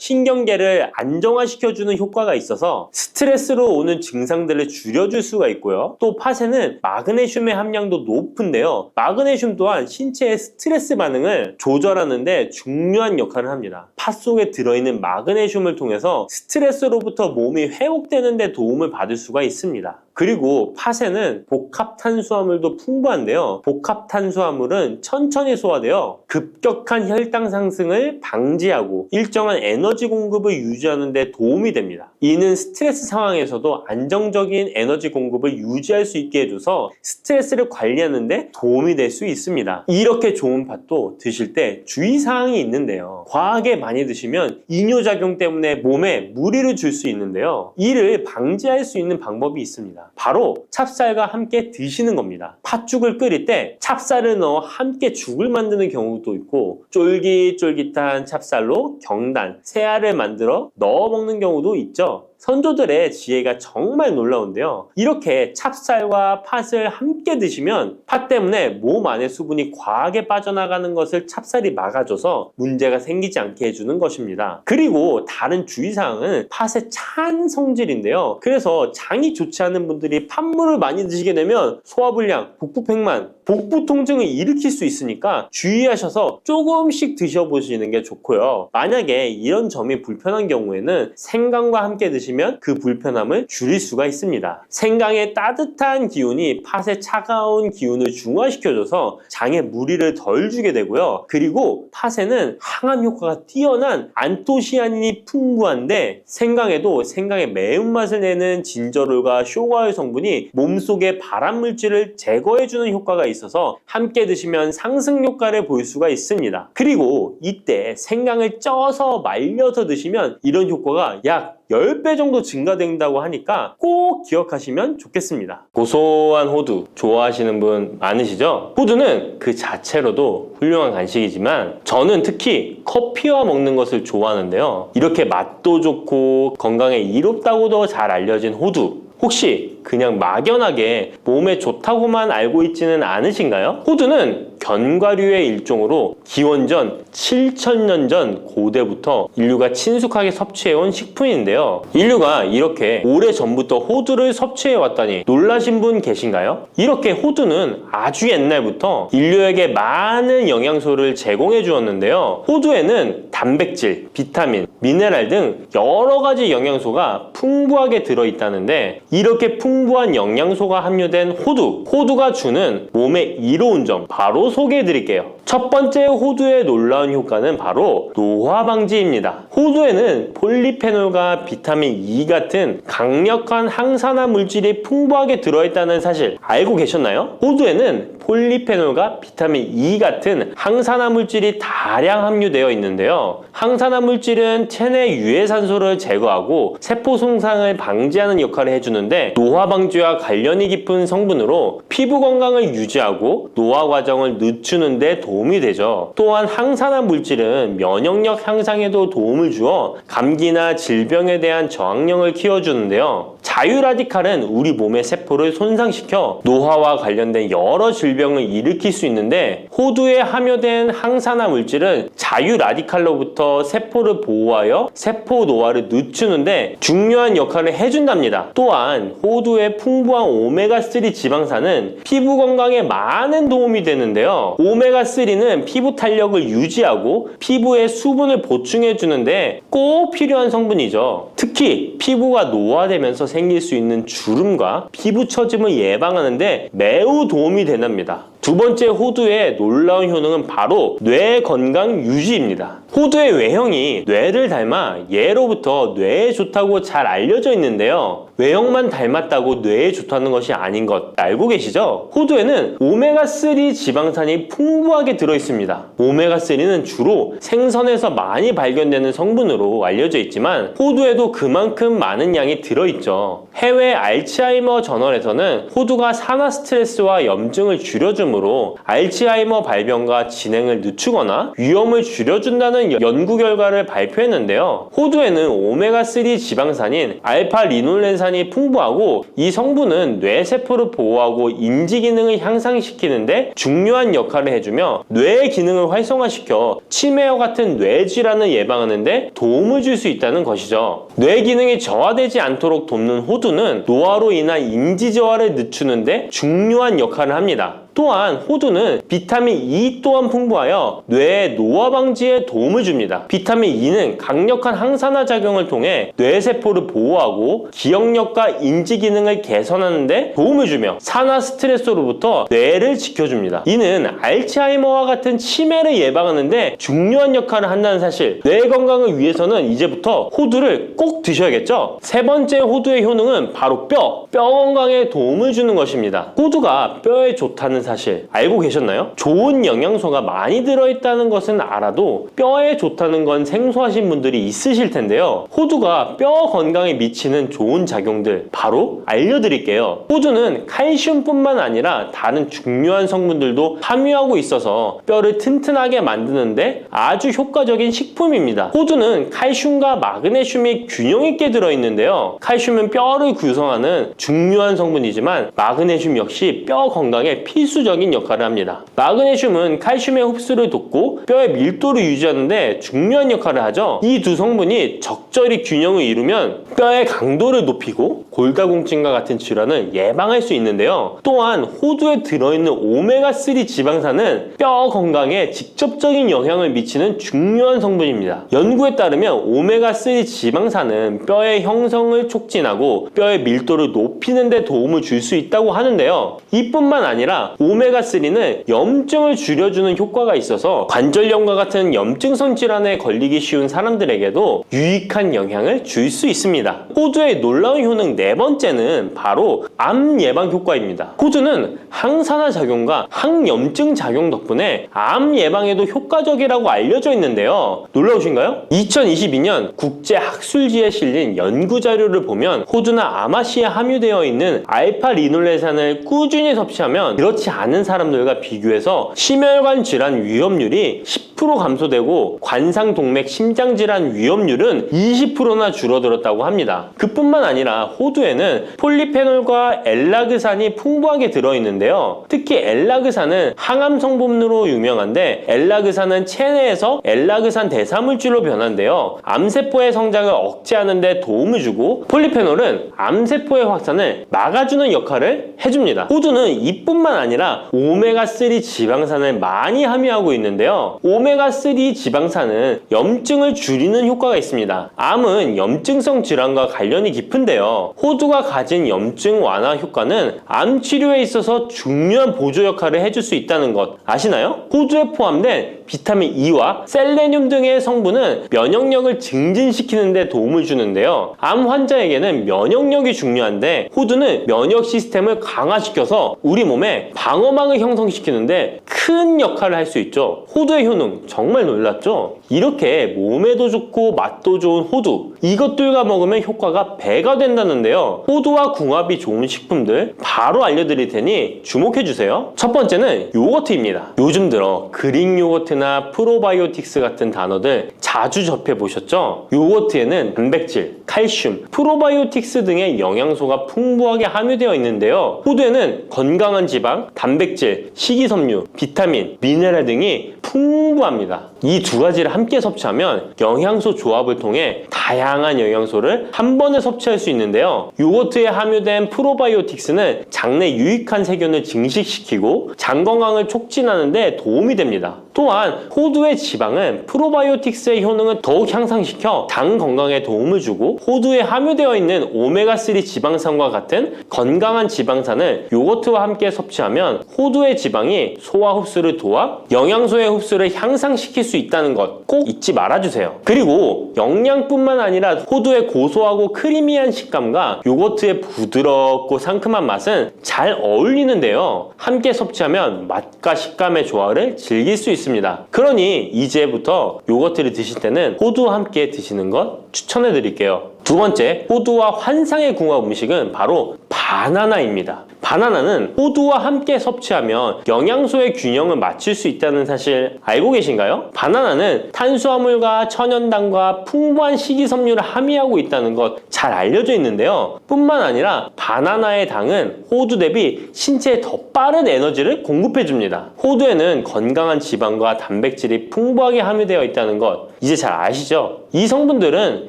신경계를 안정화시켜주는 효과가 있어서 스트레스로 오는 증상들을 줄여줄 수가 있고요. 또 팥에는 마그네슘의 함량도 높은데요. 마그네슘 또한 신체의 스트레스 반응을 조절하는 데 중요한 역할을 합니다. 팥 속에 들어있는 마그네슘을 통해서 스트레스로부터 몸이 회복되는 데 도움을 받을 수가 있습니다. 그리고 팥에는 복합 탄수화물도 풍부한데요. 복합 탄수화물은 천천히 소화되어 급격한 혈당 상승을 방지하고 일정한 에너지 공급을 유지하는 데 도움이 됩니다. 이는 스트레스 상황에서도 안정적인 에너지 공급을 유지할 수 있게 해줘서 스트레스를 관리하는 데 도움이 될 수 있습니다. 이렇게 좋은 팥도 드실 때 주의사항이 있는데요. 과하게 많이 드시면 이뇨작용 때문에 몸에 무리를 줄 수 있는데요. 이를 방지할 수 있는 방법이 있습니다. 바로 찹쌀과 함께 드시는 겁니다. 팥죽을 끓일 때 찹쌀을 넣어 함께 죽을 만드는 경우도 있고, 쫄깃쫄깃한 찹쌀로 경단, 새알을 만들어 넣어 먹는 경우도 있죠. 선조들의 지혜가 정말 놀라운데요. 이렇게 찹쌀과 팥을 함께 드시면 팥 때문에 몸 안에 수분이 과하게 빠져나가는 것을 찹쌀이 막아줘서 문제가 생기지 않게 해주는 것입니다. 그리고 다른 주의사항은 팥의 찬 성질인데요. 그래서 장이 좋지 않은 분들이 팥물을 많이 드시게 되면 소화불량, 복부팽만, 복부 통증을 일으킬 수 있으니까 주의하셔서 조금씩 드셔보시는 게 좋고요. 만약에 이런 점이 불편한 경우에는 생강과 함께 드시면 그 불편함을 줄일 수가 있습니다. 생강의 따뜻한 기운이 팥의 차가운 기운을 중화시켜줘서 장에 무리를 덜 주게 되고요. 그리고 팥에는 항암 효과가 뛰어난 안토시아닌이 풍부한데 생강에도 생강의 매운맛을 내는 진저롤과 쇼가올 성분이 몸속의 발암물질을 제거해주는 효과가 있어서 함께 드시면 상승 효과를 볼 수가 있습니다. 그리고 이때 생강을 쪄서 말려서 드시면 이런 효과가 약 10배 정도 증가된다고 하니까 꼭 기억하시면 좋겠습니다. 고소한 호두 좋아하시는 분 많으시죠? 호두는 그 자체로도 훌륭한 간식이지만 저는 특히 커피와 먹는 것을 좋아하는데요. 이렇게 맛도 좋고 건강에 이롭다고도 잘 알려진 호두, 혹시 그냥 막연하게 몸에 좋다고만 알고 있지는 않으신가요? 호두는 견과류의 일종으로 기원전 7,000년 전 고대부터 인류가 친숙하게 섭취해온 식품인데요. 인류가 이렇게 오래전부터 호두를 섭취해왔다니 놀라신 분 계신가요? 이렇게 호두는 아주 옛날부터 인류에게 많은 영양소를 제공해 주었는데요. 호두에는 단백질, 비타민, 미네랄 등 여러 가지 영양소가 풍부하게 들어있다는데 이렇게 풍부한 영양소가 함유된 호두가 주는 몸에 이로운 점 바로 소개해 드릴게요. 첫 번째 호두의 놀라운 효과는 바로 노화 방지입니다. 호두에는 폴리페놀과 비타민 E 같은 강력한 항산화 물질이 풍부하게 들어있다는 사실 알고 계셨나요? 호두에는 폴리페놀과 비타민 E 같은 항산화 물질이 다량 함유되어 있는데요. 항산화 물질은 체내 유해산소를 제거하고 세포 손상을 방지하는 역할을 해주는데 노화 방지와 관련이 깊은 성분으로 피부 건강을 유지하고 노화 과정을 늦추는 데 도움이 되죠. 또한 항산화 물질은 면역력 향상에도 도움을 주어 감기나 질병에 대한 저항력을 키워주는데요. 자유라디칼은 우리 몸의 세포를 손상시켜 노화와 관련된 여러 질병을 일으킬 수 있는데 호두에 함유된 항산화 물질은 자유라디칼로부터 세포를 보호하여 세포 노화를 늦추는데 중요한 역할을 해준답니다. 또한 호두의 풍부한 오메가3 지방산은 피부 건강에 많은 도움이 되는데요. 오메가3는 피부 탄력을 유지하고 피부에 수분을 보충해 주는데 꼭 필요한 성분이죠. 특히 피부가 노화되면서 생길 수 있는 주름과 피부 처짐을 예방하는데 매우 도움이 된답니다. 두 번째 호두의 놀라운 효능은 바로 뇌 건강 유지입니다. 호두의 외형이 뇌를 닮아 예로부터 뇌에 좋다고 잘 알려져 있는데요. 외형만 닮았다고 뇌에 좋다는 것이 아닌 것 알고 계시죠? 호두에는 오메가3 지방산이 풍부하게 들어있습니다. 오메가3는 주로 생선에서 많이 발견되는 성분으로 알려져 있지만 호두에도 그만큼 많은 양이 들어있죠. 해외 알츠하이머 저널에서는 호두가 산화 스트레스와 염증을 줄여주므로 알츠하이머 발병과 진행을 늦추거나 위험을 줄여준다는 연구 결과를 발표했는데요. 호두에는 오메가3 지방산인 알파-리놀렌산이 풍부하고 이 성분은 뇌세포를 보호하고 인지 기능을 향상시키는데 중요한 역할을 해주며 뇌의 기능을 활성화시켜 치매와 같은 뇌질환을 예방하는데 도움을 줄 수 있다는 것이죠. 뇌 기능이 저하되지 않도록 돕는 호두는 노화로 인한 인지 저하를 늦추는데 중요한 역할을 합니다. 또한 호두는 비타민 E 또한 풍부하여 뇌의 노화 방지에 도움을 줍니다. 비타민 E는 강력한 항산화 작용을 통해 뇌세포를 보호하고 기억력과 인지 기능을 개선하는 데 도움을 주며 산화 스트레스로부터 뇌를 지켜줍니다. 이는 알츠하이머와 같은 치매를 예방하는 데 중요한 역할을 한다는 사실, 뇌 건강을 위해서는 이제부터 호두를 꼭 드셔야겠죠? 세 번째 호두의 효능은 바로 뼈 건강에 도움을 주는 것입니다. 호두가 뼈에 좋다는 사실 알고 계셨나요? 좋은 영양소가 많이 들어있다는 것은 알아도 뼈에 좋다는 건 생소하신 분들이 있으실 텐데요. 호두가 뼈 건강에 미치는 좋은 작용들 바로 알려드릴게요. 호두는 칼슘뿐만 아니라 다른 중요한 성분들도 함유하고 있어서 뼈를 튼튼하게 만드는데 아주 효과적인 식품입니다. 호두는 칼슘과 마그네슘이 균형 있게 들어있는데요. 칼슘은 뼈를 구성하는 중요한 성분이지만 마그네슘 역시 뼈 건강에 필수적인 역할을 합니다. 마그네슘은 칼슘의 흡수를 돕고 뼈의 밀도를 유지하는데 중요한 역할을 하죠. 이 두 성분이 적절히 균형을 이루면 뼈의 강도를 높이고 골다공증과 같은 질환을 예방할 수 있는데요. 또한 호두에 들어있는 오메가3 지방산은 뼈 건강에 직접적인 영향을 미치는 중요한 성분입니다. 연구에 따르면 오메가3 지방산은 뼈의 형성을 촉진하고 뼈의 밀도를 높이는 데 도움을 줄 수 있다고 하는데요. 이뿐만 아니라 오메가3는 염증을 줄여주는 효과가 있어서 관절염과 같은 염증성 질환에 걸리기 쉬운 사람들에게도 유익한 영향을 줄 수 있습니다. 호두의 놀라운 효능 네 번째는 바로 암 예방 효과입니다. 호두는 항산화 작용과 항염증 작용 덕분에 암 예방에도 효과적이라고 알려져 있는데요. 놀라우신가요? 2022년 국제학술지에 실린 연구 자료를 보면 호두나 아마씨에 함유되어 있는 알파 리놀레산을 꾸준히 섭취하면 그렇지 않은 사람들과 비교해서 심혈관 질환 위험률이 10% 감소되고 관상동맥 심장질환 위험률은 20%나 줄어들었다고 합니다. 그뿐만 아니라 호두에는 폴리페놀과 엘라그산이 풍부하게 들어있는데요. 특히 엘라그산은 항암 성분으로 유명한데 엘라그산은 체내에서 엘라그산 대사물질로 변하는데요. 암세포의 성장을 억제하는 데 도움을 주고 폴리페놀은 암세포의 확산을 막아주는 역할을 해줍니다. 호두는 이뿐만 아니라 오메가3 지방산을 많이 함유하고 있는데요. 오메가3 지방산은 염증을 줄이는 효과가 있습니다. 암은 염증성 질환과 관련이 깊은데요. 호두가 가진 염증 완화 효과는 암 치료에 있어서 중요한 보조 역할을 해줄 수 있다는 것 아시나요? 호두에 포함된 비타민 E와 셀레늄 등의 성분은 면역력을 증진시키는 데 도움을 주는데요. 암 환자에게는 면역력이 중요한데 호두는 면역 시스템을 강화시켜서 우리 몸에 방어막을 형성시키는데 큰 역할을 할 수 있죠. 호두의 효능 정말 놀랍죠? 이렇게 몸에도 좋고 맛도 좋은 호두, 이것들과 먹으면 효과가 배가 된다는데요. 호두와 궁합이 좋은 식품들 바로 알려드릴 테니 주목해주세요. 첫 번째는 요거트입니다. 요즘 들어 그릭 요거트나 프로바이오틱스 같은 단어들 자주 접해보셨죠? 요거트에는 단백질, 칼슘, 프로바이오틱스 등의 영양소가 풍부하게 함유되어 있는데요. 호두에는 건강한 지방, 단백질, 식이섬유, 비타민, 미네랄 등이 풍부합니다. 이 두 가지를 함께 섭취하면 영양소 조합을 통해 다양한 영양소를 한 번에 섭취할 수 있는데요. 요거트에 함유된 프로바이오틱스는 장내 유익한 세균을 증식시키고 장 건강을 촉진하는 데 도움이 됩니다. 또한 호두의 지방은 프로바이오틱스의 효능을 더욱 향상시켜 장 건강에 도움을 주고 호두에 함유되어 있는 오메가3 지방산과 같은 건강한 지방산을 요거트와 함께 섭취하면 호두의 지방이 소화 흡수를 도와 영양소의 흡수를 향상시킬 수 있다는 것 꼭 잊지 말아주세요. 그리고 영양뿐만 아니라 호두의 고소하고 크리미한 식감과 요거트의 부드럽고 상큼한 맛은 잘 어울리는데요. 함께 섭취하면 맛과 식감의 조화를 즐길 수 있습니다. 그러니 이제부터 요거트를 드실 때는 호두와 함께 드시는 것 추천해 드릴게요. 두 번째, 호두와 환상의 궁합 음식은 바로 바나나입니다. 바나나는 호두와 함께 섭취하면 영양소의 균형을 맞출 수 있다는 사실 알고 계신가요? 바나나는 탄수화물과 천연당과 풍부한 식이섬유를 함유하고 있다는 것 잘 알려져 있는데요. 뿐만 아니라 바나나의 당은 호두 대비 신체에 더 빠른 에너지를 공급해줍니다. 호두에는 건강한 지방과 단백질이 풍부하게 함유되어 있다는 것 이제 잘 아시죠? 이 성분들은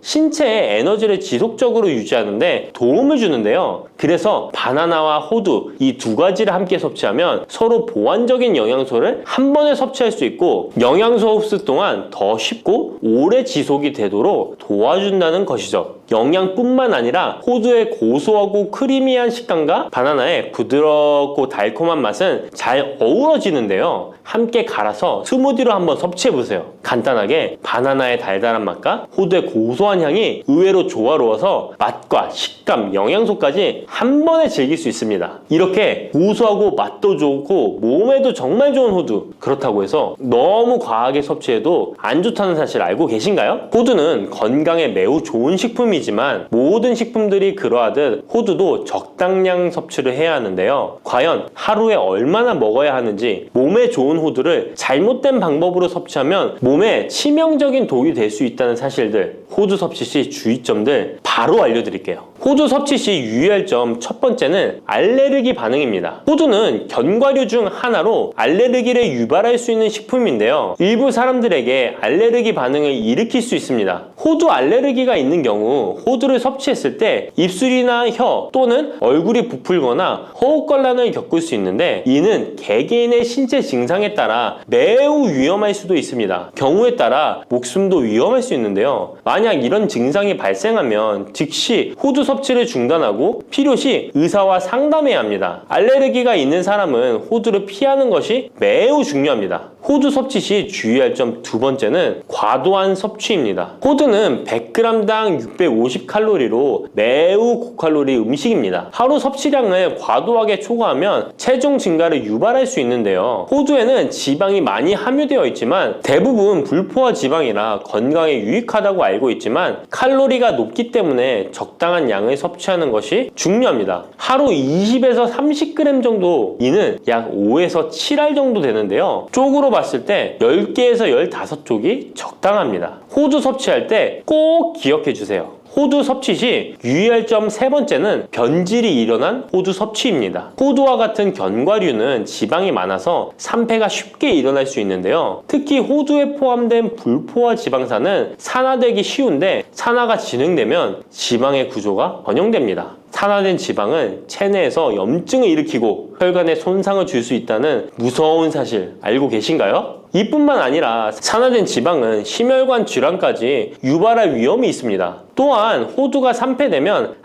신체의 에너지를 지속적으로 유지하는데 도움을 주는데요. 그래서 바나나와 호두 이 두 가지를 함께 섭취하면 서로 보완적인 영양소를 한 번에 섭취할 수 있고 영양소 흡수 또한 더 쉽고 오래 지속이 되도록 도와준다는 것이죠. 영양뿐만 아니라 호두의 고소하고 크리미한 식감과 바나나의 부드럽고 달콤한 맛은 잘 어우러지는데요. 함께 갈아서 스무디로 한번 섭취해보세요. 간단하게 바나나의 달달한 맛과 호두의 고소한 향이 의외로 조화로워서 맛과 식감, 영양소까지 한 번에 즐길 수 있습니다. 이렇게 고소하고 맛도 좋고 몸에도 정말 좋은 호두, 그렇다고 해서 너무 과하게 섭취해도 안 좋다는 사실 알고 계신가요? 호두는 건강에 매우 좋은 식품이지만 모든 식품들이 그러하듯 호두도 적당량 섭취를 해야 하는데요. 과연 하루에 얼마나 먹어야 하는지, 몸에 좋은 호두를 잘못된 방법으로 섭취하면 몸에 치명적인 독이 될 수 있다는 사실들, 호두 섭취 시 주의점들 바로 알려드릴게요. 호두 섭취 시 유의할 점 첫 번째는 알레르기 반응입니다. 호두는 견과류 중 하나로 알레르기를 유발할 수 있는 식품인데요. 일부 사람들에게 알레르기 반응을 일으킬 수 있습니다. 호두 알레르기가 있는 경우 호두를 섭취했을 때 입술이나 혀 또는 얼굴이 부풀거나 허우걸란을 겪을 수 있는데 이는 개개인의 신체 증상에 따라 매우 위험할 수도 있습니다. 경우에 따라 목숨도 위험할 수 있는데요. 만약 이런 증상이 발생하면 즉시 호두 섭취를 중단하고 필요시 의사와 상담해야 합니다. 알레르기가 있는 사람은 호두를 피하는 것이 매우 중요합니다. 호두 섭취 시 주의할 점 두 번째는 과도한 섭취입니다. 호두는 100g당 650칼로리로 매우 고칼로리 음식입니다. 하루 섭취량을 과도하게 초과하면 체중 증가를 유발할 수 있는데요. 호두에는 지방이 많이 함유되어 있지만 대부분 불포화 지방이라 건강에 유익하다고 알고 있지만 칼로리가 높기 때문에 적당한 양을 섭취하는 것이 중요합니다. 하루 20에서 30g 정도, 이는 약 5에서 7알 정도 되는데요. 쪽으로 봤을 때 10개에서 15쪽이 적당합니다. 호두 섭취할 때 꼭 기억해 주세요. 호두 섭취 시 유의할 점 세 번째는 변질이 일어난 호두 섭취입니다. 호두와 같은 견과류는 지방이 많아서 산패가 쉽게 일어날 수 있는데요. 특히 호두에 포함된 불포화 지방산은 산화되기 쉬운데 산화가 진행되면 지방의 구조가 변형됩니다. 산화된 지방은 체내에서 염증을 일으키고 혈관에 손상을 줄 수 있다는 무서운 사실 알고 계신가요? 이뿐만 아니라 산화된 지방은 심혈관 질환까지 유발할 위험이 있습니다. 또한 호두가 산패되면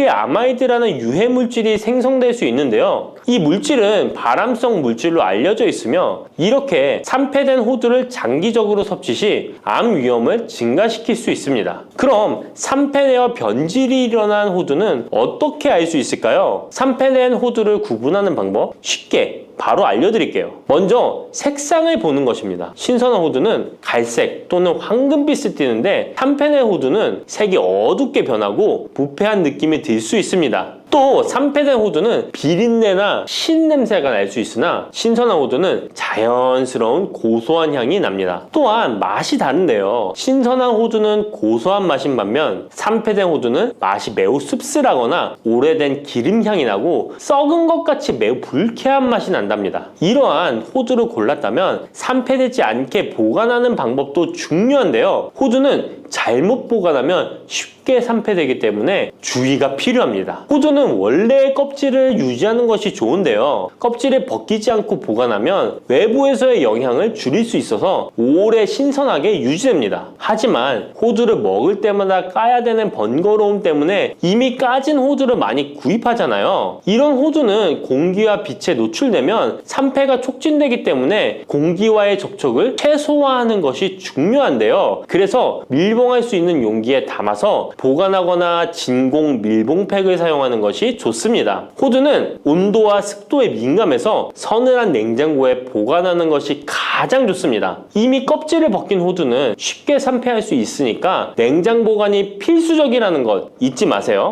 아크릴아마이드라는 유해 물질이 생성될 수 있는데요. 이 물질은 발암성 물질로 알려져 있으며 이렇게 산패된 호두를 장기적으로 섭취 시 암 위험을 증가시킬 수 있습니다. 그럼 산패되어 변질이 일어난 호두는 어떻게 알 수 있을까요? 산패된 호두를 구분하는 방법 쉽게 바로 알려드릴게요. 먼저 색상을 보는 것입니다. 신선한 호두는 갈색 또는 황금빛을 띠는데 산패된 호두는 색이 어둡게 변하고 부패한 느낌이 들 수 있습니다. 또 산패된 호두는 비린내나 신냄새가 날 수 있으나 신선한 호두는 자연스러운 고소한 향이 납니다. 또한 맛이 다른데요. 신선한 호두는 고소한 맛인 반면 산패된 호두는 맛이 매우 씁쓸하거나 오래된 기름향이 나고 썩은 것 같이 매우 불쾌한 맛이 난답니다. 이러한 호두를 골랐다면 산패되지 않게 보관하는 방법도 중요한데요. 호두는 잘못 보관하면 쉽게 산패되기 때문에 주의가 필요합니다. 호두는 원래의 껍질을 유지하는 것이 좋은데요. 껍질을 벗기지 않고 보관하면 외부에서의 영향을 줄일 수 있어서 오래 신선하게 유지됩니다. 하지만 호두를 먹을 때마다 까야 되는 번거로움 때문에 이미 까진 호두를 많이 구입하잖아요. 이런 호두는 공기와 빛에 노출되면 산패가 촉진되기 때문에 공기와의 접촉을 최소화하는 것이 중요한데요. 그래서 밀봉할 수 있는 용기에 담아서 보관하거나 진공 밀봉팩을 사용하는 것이 좋습니다. 호두는 온도와 습도에 민감해서 서늘한 냉장고에 보관하는 것이 가장 좋습니다. 이미 껍질을 벗긴 호두는 쉽게 산패할 수 있으니까 냉장 보관이 필수적이라는 것 잊지 마세요.